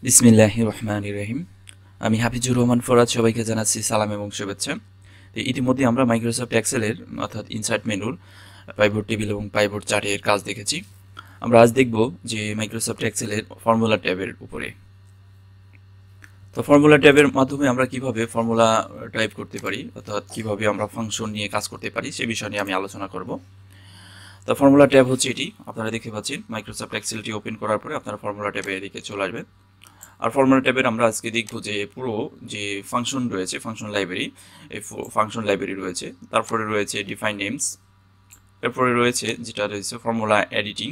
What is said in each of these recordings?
বিসমিল্লাহির রহমানির রহিম। আমি হাফিজুর রহমান ফরাদ, সবাইকে জানাচ্ছি সালাম এবং শুভেচ্ছা। তো ইতিমধ্যে আমরা মাইক্রোসফট এক্সেলের অর্থাৎ ইনসার্ট মেনুর পাইভট টেবিল এবং পাইভট চার্টের কাজ দেখেছি। আমরা আজ দেখব যে মাইক্রোসফট এক্সেলের ফর্মুলা ট্যাবের উপরে। তো ফর্মুলা ট্যাবের মাধ্যমে আমরা কিভাবে ফর্মুলা টাইপ করতে পারি, অর্থাৎ কিভাবে আমরা ফাংশন নিয়ে কাজ করতে পারি সে বিষয় নিয়ে আমি আলোচনা করব। তো ফর্মুলা ট্যাব হচ্ছে এটি, আপনারা দেখতে পাচ্ছেন মাইক্রোসফট এক্সেলটি ওপেন করার পরে আপনারা ফর্মুলা ট্যাবে এদিকে চলে আসবেন। আর ফর্মুলা ট্যাবের আমরা আজকে দেখব যে পুরো যে ফাংশন রয়েছে, ফাংশন লাইব্রেরি, এই ফাংশন লাইব্রেরি রয়েছে, তারপরে রয়েছে ডিফাইন নেমস, এরপরে রয়েছে যেটা রয়েছে ফর্মুলা এডিটিং,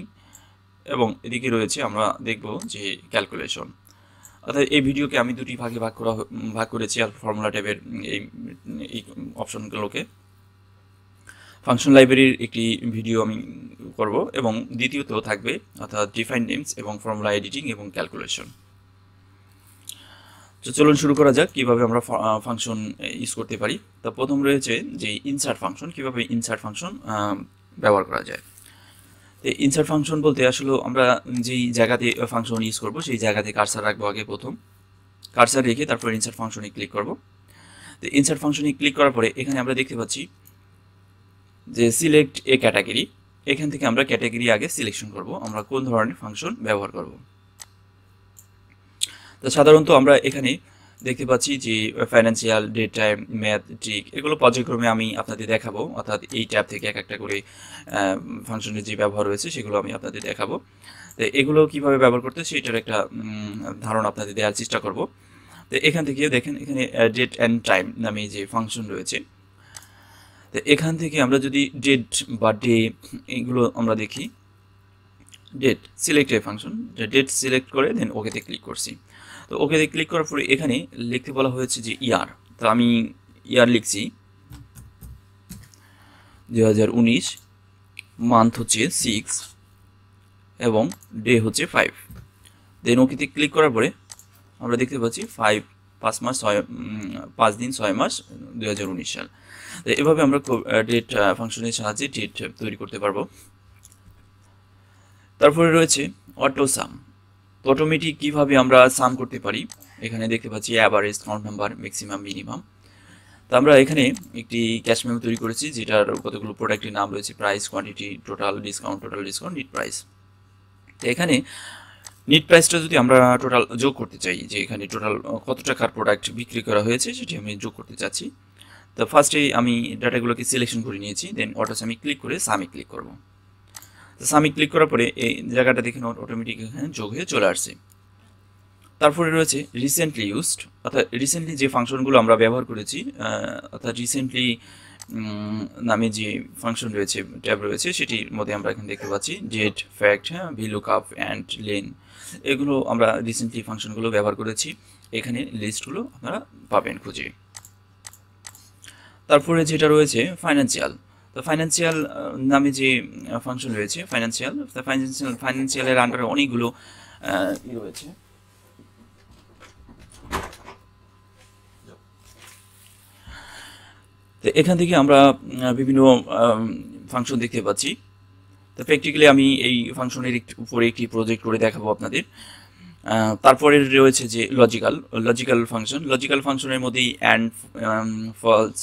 এবং এদিকে রয়েছে আমরা দেখব যে ক্যালকুলেশন। অর্থাৎ এই ভিডিওকে আমি দুটি ভাগে ভাগ করেছি। আর ফর্মুলা ট্যাবের এই অপশনগুলোকে ফাংশন লাইব্রেরির একটি ভিডিও আমি করব, এবং দ্বিতীয়ত থাকবে অর্থাৎ ডিফাইন নেমস এবং ফর্মুলা এডিটিং এবং ক্যালকুলেশন। তো চলুন শুরু করা যাক কিভাবে আমরা ফাংশন ইউজ করতে পারি। তো প্রথম রয়েছে যে ইনসার্ট ফাংশন, কিভাবে ইনসার্ট ফাংশন ব্যবহার করা যায়। তো ইনসার্ট ফাংশন বলতে আসলে আমরা যেই জায়গাতে ফাংশন ইউজ করব সেই জায়গাতে কার্সার রাখবো। আগে প্রথম কার্সার রেখে তারপর ইনসার্ট ফাংশনে ক্লিক করব। তো ইনসার্ট ফাংশনে ক্লিক করার পরে এখানে আমরা দেখতে পাচ্ছি যে সিলেক্ট এ ক্যাটাগরি। এখান থেকে আমরা ক্যাটাগরি আগে সিলেকশন করব, আমরা কোন ধরনের ফাংশন ব্যবহার করব। তো সাধারণত আমরা এখানে দেখতে পাচ্ছি যে financial, date time, math, trick, এগুলো পর্যায়ক্রমে আমি আপনাদের দেখাবো। অর্থাৎ এই ট্যাব থেকে এক একটা করে ফাংশনের যে ব্যবহার রয়েছে সেগুলো আমি আপনাদের দেখাবো। তো এগুলো কিভাবে ব্যবহার করতে সেটার একটা ধারণা আপনাদের দেওয়ার চেষ্টা করব। তো এখান থেকে দেখেন, এখানে ডেট অ্যান্ড টাইম নামে যে ফাংশন রয়েছে, তো এখান থেকে আমরা যদি ডেট বা ডে এগুলো আমরা দেখি, ডেট সিলেক্ট এ ফাংশন, ডেট সিলেক্ট করে দেন ওকেতে ক্লিক করছি। তো ওকেতে ক্লিক করার পরে এখানে লিখতে বলা হয়েছে যে ইয়ার। তো আমি ইয়ার লিখছি 2019, মান্থ হচ্ছে 6 এবং ডে হচ্ছে 5। দেন ওকেতে ক্লিক করার পরে আমরা দেখতে পাচ্ছি 5 দিন 6 মাস 2019 সাল। তো এভাবে আমরা ডেট ফাংশনের সাহায্যে ডেট তৈরি করতে পারবো। তারপরে রয়েছে অটো সাম। অটোমেটিক কিভাবে আমরা সাম করতে পারি, এখানে দেখতে পাচ্ছি average, count number, maximum, minimum. তো আমরা এখানে একটি ক্যাশ মেমো তৈরি করেছি যেটার কতগুলো প্রোডাক্টের নাম রয়েছে, price, quantity, total discount, net price. তো এখানে নিট প্রাইসটা যদি আমরা টোটাল যোগ করতে চাই, যে এখানে টোটাল কত টাকার প্রোডাক্ট বিক্রি করা হয়েছে সেটি আমি যোগ করতে চাচ্ছি। তো ফার্স্টে আমি ডাটাগুলোকে সিলেকশন করে নিয়েছি, দেন অটো সামে ক্লিক করে সামে ক্লিক করব। তো সামে ক্লিক করার পরে এই জায়গাটা দেখে অটোমেটিক এখানে যোগ হয়ে চলে আসছে। তারপরে রয়েছে রিসেন্টলি ইউজড, অর্থাৎ রিসেন্টলি যে ফাংশনগুলো আমরা ব্যবহার করেছি, অর্থাৎ রিসেন্টলি নামে যে ফাংশন রয়েছে, ট্যাব রয়েছে, সেটির মধ্যে আমরা এখানে দেখতে পাচ্ছি date, fact, VLOOKUP and LEN, এগুলো আমরা রিসেন্টলি ফাংশনগুলো ব্যবহার করেছি। এখানে লিস্টগুলো আপনারা পাবেন খুঁজে। তারপরে যেটা রয়েছে ফাইন্যান্সিয়াল। তো ফাইন্যান্সিয়াল নামে যে ফাংশন রয়েছে ফাইন্যান্সিয়ালের আন্ডারে অনেকগুলো রয়েছে। তো এখান থেকে আমরা বিভিন্ন ফাংশন দেখতে পাচ্ছি। তো প্র্যাকটিক্যালি আমি এই ফাংশনের উপরে একটি প্রজেক্ট করে দেখাবো আপনাদের। তারপরে রয়েছে যে লজিক্যাল ফাংশনের মধ্যেই and, false,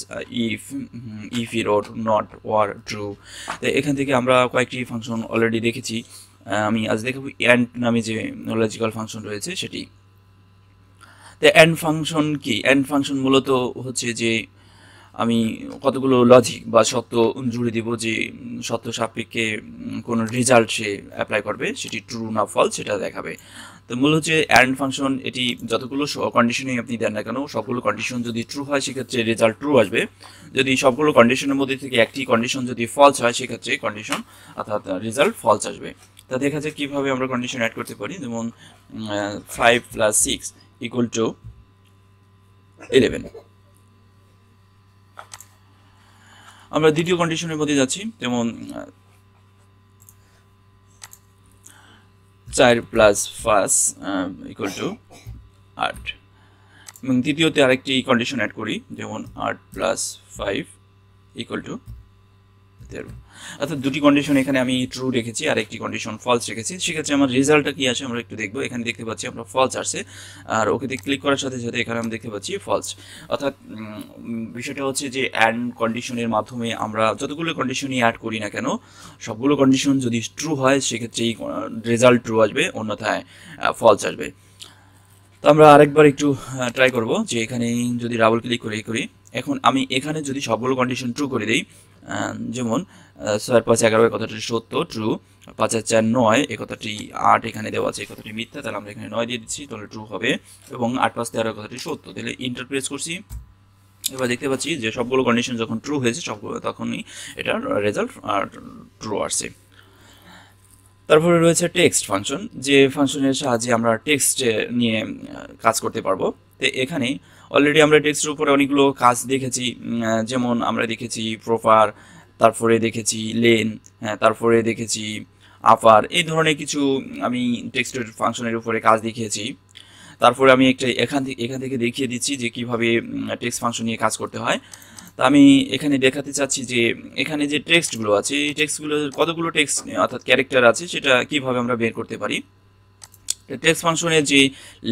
if error, not, or, true. তো এখান থেকে আমরা কয়েকটি ফাংশন অলরেডি দেখেছি। আমি আজ দেখাবো অ্যান্ড নামে যে লজিক্যাল ফাংশন রয়েছে সেটি। তো অ্যান্ড ফাংশন কি? অ্যান্ড ফাংশন মূলত হচ্ছে যে আমি কতগুলো লজিক বা সত্য জুড়ে দিব, যে সত্য সাপেক্ষে কোনো রেজাল্ট সে অ্যাপ্লাই করবে, সেটি ট্রু না ফলস সেটা দেখাবে। তো মূল হচ্ছে অ্যান্ড ফাংশন, এটি যতগুলো কন্ডিশনই আপনি দেন না কেন, সবগুলো কন্ডিশন যদি ট্রু হয় সেক্ষেত্রে রেজাল্ট ট্রু আসবে। যদি সবগুলো কন্ডিশনের মধ্যে থেকে একটি কন্ডিশন যদি ফলস হয় সেক্ষেত্রে কন্ডিশন অর্থাৎ রেজাল্ট ফলস আসবে। তা দেখা যায় কীভাবে আমরা কন্ডিশন অ্যাড করতে পারি। যেমন 5 + 6 = 11। আমরা দ্বিতীয় কন্ডিশনের মধ্যে যাচ্ছি, যেমন 4 + 5 = 8। এবং তৃতীয়তে আরেকটি কন্ডিশন অ্যাড করি, যেমন 8 + 5 = অর্থাৎ দুটি কন্ডিশন এখানে আমি ট্রু রেখেছি আর একটি কন্ডিশন ফলস রেখেছি। সেক্ষেত্রে আমার রেজাল্টটা কি আসে আমরা একটু দেখবো। এখানে দেখতে পাচ্ছি আমরা ফলস আসছে, আর ওকেতে ক্লিক করার সাথে সাথে এখানে আমরা দেখতে পাচ্ছি ফলস। অর্থাৎ বিষয়টা হচ্ছে যে অ্যান্ড কন্ডিশনের মাধ্যমে আমরা যতগুলো কন্ডিশনই অ্যাড করি না কেন, সবগুলো কন্ডিশন যদি ট্রু হয় সেক্ষেত্রে এই রেজাল্ট ট্রু আসবে, অন্যথায় ফলস আসবে। তো আমরা আরেকবার একটু ট্রাই করব যে এখানে যদি ডাবল ক্লিক করে করি, এখন আমি এখানে যদি সবগুলো কন্ডিশন ট্রু করে দিই, যেমন 6-5-11 কথাটি সত্য ট্রু, 5-4-9 এ কথাটি 8 এখানে দেওয়া আছে, এই কথাটি মিথ্যা, তাহলে আমরা এখানে 9 দিয়ে দিচ্ছি, তাহলে ট্রু হবে, এবং 8-5-13 কথাটি সত্য, তাহলে ইন্টার প্রেস করছি। এবার দেখতে পাচ্ছি যে সবগুলো কন্ডিশন যখন ট্রু হয়েছে সবগুলো তখনই এটার রেজাল্ট ট্রু আসছে। তারপরে রয়েছে টেক্সট ফাংশন, যে ফাংশনের সাহায্যে আমরা টেক্সট নিয়ে কাজ করতে পারবো। তো এখানে অলরেডি আমরা টেক্সটের উপরে অনেকগুলো কাজ দেখেছি, যেমন আমরা দেখেছি প্রপার, তারপরে দেখেছি লেন, তারপরে দেখেছি আপার, এই ধরনের কিছু আমি টেক্সটের ফাংশনের উপরে কাজ দেখিয়েছি। তারপরে আমি একটা এখান থেকে দেখিয়ে দিচ্ছি যে কিভাবে টেক্সট ফাংশন নিয়ে কাজ করতে হয়। তা আমি এখানে দেখাতে চাচ্ছি যে এখানে যে টেক্সটগুলো আছে, এই টেক্সটগুলোর কতগুলো টেক্সট অর্থাৎ ক্যারেক্টার আছে সেটা কিভাবে আমরা বের করতে পারি। টেক্সট ফাংশনের যে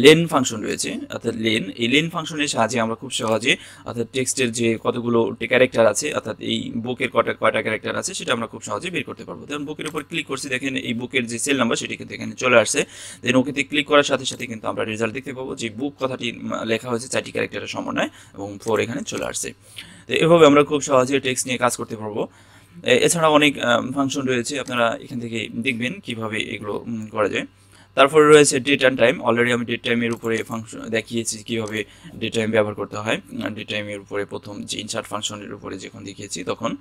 লেন ফাংশন রয়েছে, অর্থাৎ লেন, এই লেন ফাংশনের সাহায্যে আমরা খুব সহজে অর্থাৎ টেক্সটের যে কতগুলো ক্যারেক্টার আছে, অর্থাৎ এই বুকের কয়টা ক্যারেক্টার আছে সেটা আমরা খুব সহজে বের করতে পারবো। যেমন বুকের উপর ক্লিক করছি, দেখেন এই বুকের যে সেল নাম্বার সেটি কিন্তু এখানে চলে আসছে। দেন ওকেতে ক্লিক করার সাথে সাথে কিন্তু আমরা রেজাল্ট দেখতে পাবো যে বুক কথাটি লেখা হয়েছে 4টি ক্যারেক্টারের সমন্বয়, এবং 4 এখানে চলে আসছে। তো এভাবে আমরা খুব সহজে টেক্সট নিয়ে কাজ করতে পারবো। এছাড়া অনেক ফাংশন রয়েছে, আপনারা এখান থেকে দেখবেন কিভাবে এগুলো করা যায়। তারপরে রয়েছে ডেট অ্যান্ড টাইম, অলরেডি আমি ডেট টাইমের উপরে ফাংশন দেখিয়েছি কীভাবে ডেট টাইম ব্যবহার করতে হয়। ডেট টাইমের উপরে প্রথম যে ইনসার্ট ফাংশনের উপরে যখন দেখিয়েছি তখন।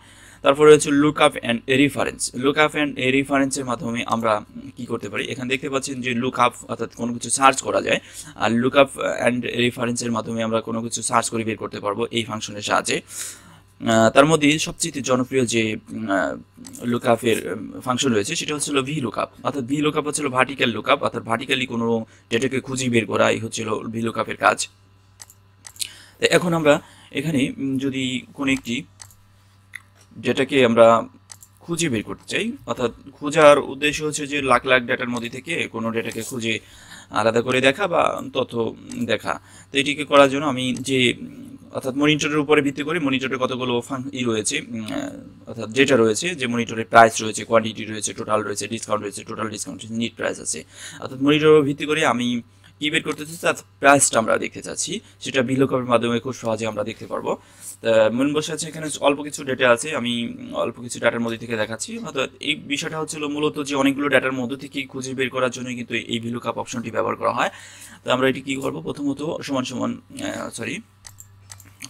তারপরে রয়েছে look up and reference, look up and রেফারেন্সের মাধ্যমে আমরা কি করতে পারি, এখানে দেখতে পাচ্ছেন যে লুক আপ অর্থাৎ কোনো কিছু সার্চ করা যায়, আর লুক আপ অ্যান্ড রেফারেন্সের মাধ্যমে আমরা কোনো কিছু সার্চ করে বের করতে পারবো এই ফাংশনের সাহায্যে। তার মধ্যে সবচেয়ে জনপ্রিয় যে লুকআপের ফাংশন রয়েছে সেটা হচ্ছিল ভি লুকআপ, অর্থাৎ ভি লুকআপ হচ্ছিল ভার্টিক্যাল লুকআপ, অর্থাৎ ভার্টিক্যালি কোনো ডেটাকে খুঁজে বের করা, এই হচ্ছিল ভি লুকআপের কাজ। এখন আমরা এখানে যদি কোনো একটি ডেটাকে আমরা খুঁজে বের করতে চাই, অর্থাৎ খোঁজার উদ্দেশ্য হচ্ছে যে লাখ লাখ ডেটার মধ্যে থেকে কোনো ডেটাকে খুঁজে আলাদা করে দেখা বা তথ্য দেখা। তো এটিকে করার জন্য আমি যে অর্থাৎ মনিটরের উপরে ভিত্তি করে মনিটরে কতগুলো রয়েছে, অর্থাৎ যেটা রয়েছে যে মনিটরে প্রাইস রয়েছে, কোয়ান্টিটি রয়েছে, টোটাল রয়েছে, ডিসকাউন্ট রয়েছে, টোটাল ডিসকাউন্ট, নিট প্রাইস আছে, অর্থাৎ মনিটরের ভিত্তি করে আমি কি বের করতে চাচ্ছি তার প্রাইসটা আমরা দেখতে চাচ্ছি, সেটা ভিলুকআপের মাধ্যমে খুব সহজে আমরা দেখতে পারবো। তা মন বসে আছে এখানে অল্প কিছু ডেটা আছে, আমি অল্প কিছু ডাটার মধ্যে থেকে দেখাচ্ছি। অর্থাৎ এই বিষয়টা হচ্ছিল মূলত যে অনেকগুলো ডাটার মধ্যে থেকে খুঁজে বের করার জন্য কিন্তু এই ভিলুকআপ অপশনটি ব্যবহার করা হয়। তো আমরা এটি কী করবো, প্রথমত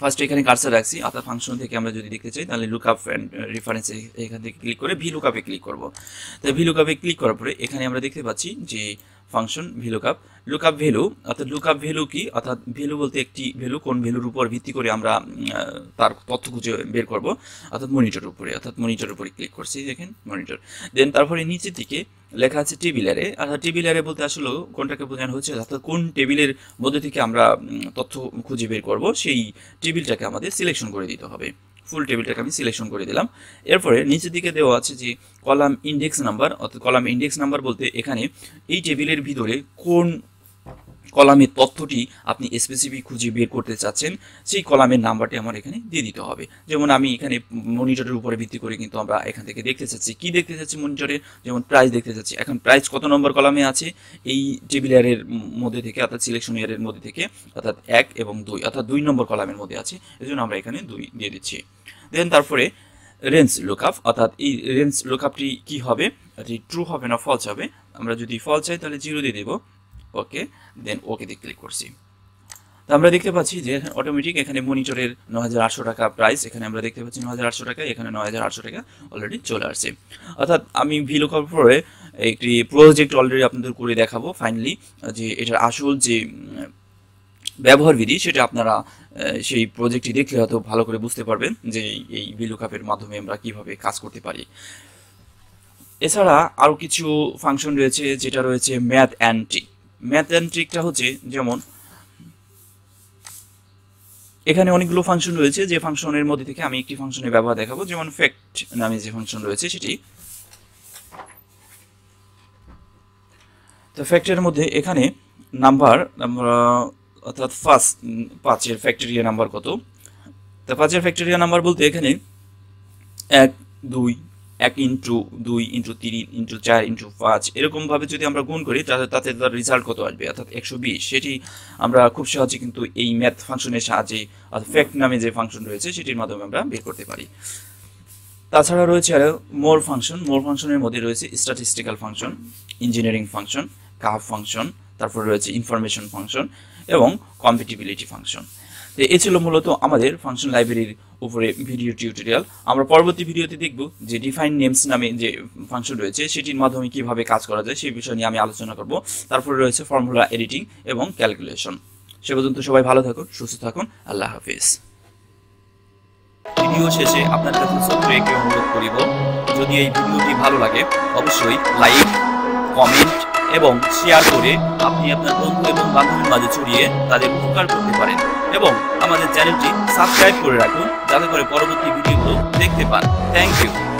ফার্স্ট এখানে কার্সার রাখছি, অর্থাৎ ফাংশন থেকে আমরা যদি দেখতে চাই তাহলে লুকআপ অ্যান্ড রেফারেন্স এখান থেকে ক্লিক করে ভি লুকআপে ক্লিক করব। তো ভি লুকআপে ক্লিক করার পরে এখানে আমরা দেখতে পাচ্ছি যে function V lookup, lookup value, অর্থাৎ লুকআপ ভ্যালু কি, অর্থাৎ ভ্যালু বলতে একটি ভ্যালু কোন ভ্যালুর উপর ভিত্তি করে আমরা তার তথ্য খুঁজে বের করব, অর্থাৎ মনিটরের উপরে, অর্থাৎ মনিটরের উপরে ক্লিক করছি, দেখেন মনিটর। দেন তারপরে নিচের দিকে লেখা আছে টেবিলারে, অর্থাৎ টেবিলারে বলতে আসলে কোনটাকে বোঝানো হচ্ছে, অর্থাৎ কোন টেবিলের মধ্যে থেকে আমরা তথ্য খুঁজে বের করব সেই টেবিলটাকে আমাদের সিলেকশন করে দিতে হবে। ফুল টেবিলটাকে আমি সিলেকশন করে দিলাম। এরপরে নিচের দিকে দেওয়া আছে যে কলাম ইন্ডেক্স নাম্বার, অর্থাৎ কলাম ইন্ডেক্স নাম্বার বলতে এখানে এই টেবিলের ভিতরে কোন কলামের তথ্যটি আপনি স্পেসিফিক খুঁজে বের করতে চাচ্ছেন সেই কলামের নাম্বারটি আমার এখানে দিয়ে দিতে হবে। যেমন আমি এখানে মনিটরের উপরে ভিত্তি করে কিন্তু আমরা এখান থেকে দেখতে চাচ্ছি, কি দেখতে চাচ্ছি মনিটরে, যেমন প্রাইস দেখতে চাচ্ছি। এখন প্রাইস কত নম্বর কলামে আছে এই টেবিল এর মধ্যে থেকে, অর্থাৎ সিলেকশন এর মধ্যে থেকে, অর্থাৎ 1 এবং 2, অর্থাৎ 2 নম্বর কলামের মধ্যে আছে, এই জন্য আমরা এখানে 2 দিয়ে দিচ্ছি। দেন তারপরে রেঞ্জ লুকআপ, অর্থাৎ এই রেঞ্জ লুকআপটি কি হবে, এটি ট্রু হবে না ফলস হবে। আমরা যদি ফলস চাই তাহলে 0 দিয়ে দেবো, ওকে, দেন ওকেতে ক্লিক করছি। তো আমরা দেখতে পাচ্ছি যে অটোমেটিক এখানে মনিটরের 9800 টাকা প্রাইস, এখানে আমরা দেখতে পাচ্ছি 9800 টাকা, এখানে 9800 টাকা অলরেডি চলে আসছে। অর্থাৎ আমি ভিলুকআপ পরে একটি প্রজেক্ট অলরেডি আপনাদের করে দেখাবো ফাইনালি, যে এটার আসল যে ব্যবহার বিধি সেটা আপনারা সেই প্রজেক্টটি দেখলে হয়তো ভালো করে বুঝতে পারবেন যে এই ভিলুকআপের মাধ্যমে আমরা কিভাবে কাজ করতে পারি। এছাড়া আরও কিছু ফাংশন রয়েছে, যেটা রয়েছে math and trick. Math and ট্রিকটা হচ্ছে যেমন এখানে অনেকগুলো ফাংশন রয়েছে, যে ফাংশনের মধ্যে থেকে আমি একটি ফাংশনের ব্যবহার দেখাবো, যেমন ফ্যাক্ট নামে যে ফাংশন রয়েছে সেটি। তো ফ্যাক্টের মধ্যে এখানে নাম্বার আমরা অর্থাৎ ফার্স্ট 5-এর ফ্যাক্টরিয়াল নাম্বার কত। তো 5-এর ফ্যাক্টরিয়াল নাম্বার বলতে এখানে 1 2 1 ইন্টু 2 ইন্টু 3 ইন্টু 4 ইন্টু 5 এরকমভাবে যদি আমরা গুণ করি তাহলে তাতে তার রেজাল্ট কত আসবে, অর্থাৎ 120। সেটি আমরা খুব সহজে কিন্তু এই ম্যাথ ফাংশনের সাহায্যে অর্থাৎ ফ্যাক্ট নামে যে ফাংশন রয়েছে সেটির মাধ্যমে আমরা বের করতে পারি। তাছাড়া রয়েছে আরও মোর ফাংশন। মোর ফাংশনের মধ্যে রয়েছে statistical function, engineering function, curve function, তারপর রয়েছে ইনফরমেশন ফাংশন এবং কম্পিটিবিলিটি ফাংশন। তো এই ছিল মূলত আমাদের ফাংশন লাইব্রেরির উপরে ভিডিও টিউটোরিয়াল। আমরা পরবর্তী ভিডিওতে দেখব যে ডিফাইন নেমস নামে যে ফাংশন রয়েছে সেটির মাধ্যমে কিভাবে কাজ করা যায় সেই বিষয় নিয়ে আমি আলোচনা করব। তারপরে রয়েছে ফর্মুলা এডিটিং এবং ক্যালকুলেশন। সে পর্যন্ত সবাই ভালো থাকুন, সুস্থ থাকুন, আল্লাহ হাফিজ। ভিডিও শেষে আপনার কাছে ছোট্ট একটি অনুরোধ করিব, যদি এই ভিডিওটি ভালো লাগে অবশ্যই লাইক, কমেন্ট এবং শেয়ার করে আপনি আপনার বন্ধু এবং বান্ধবীর মাঝে ছড়িয়ে তাদের উপকার করতে পারেন এবং আমাদের চ্যানেলটি সাবস্ক্রাইব করে রাখুন যাতে করে পরবর্তী ভিডিওগুলো দেখতে পান। Thank you.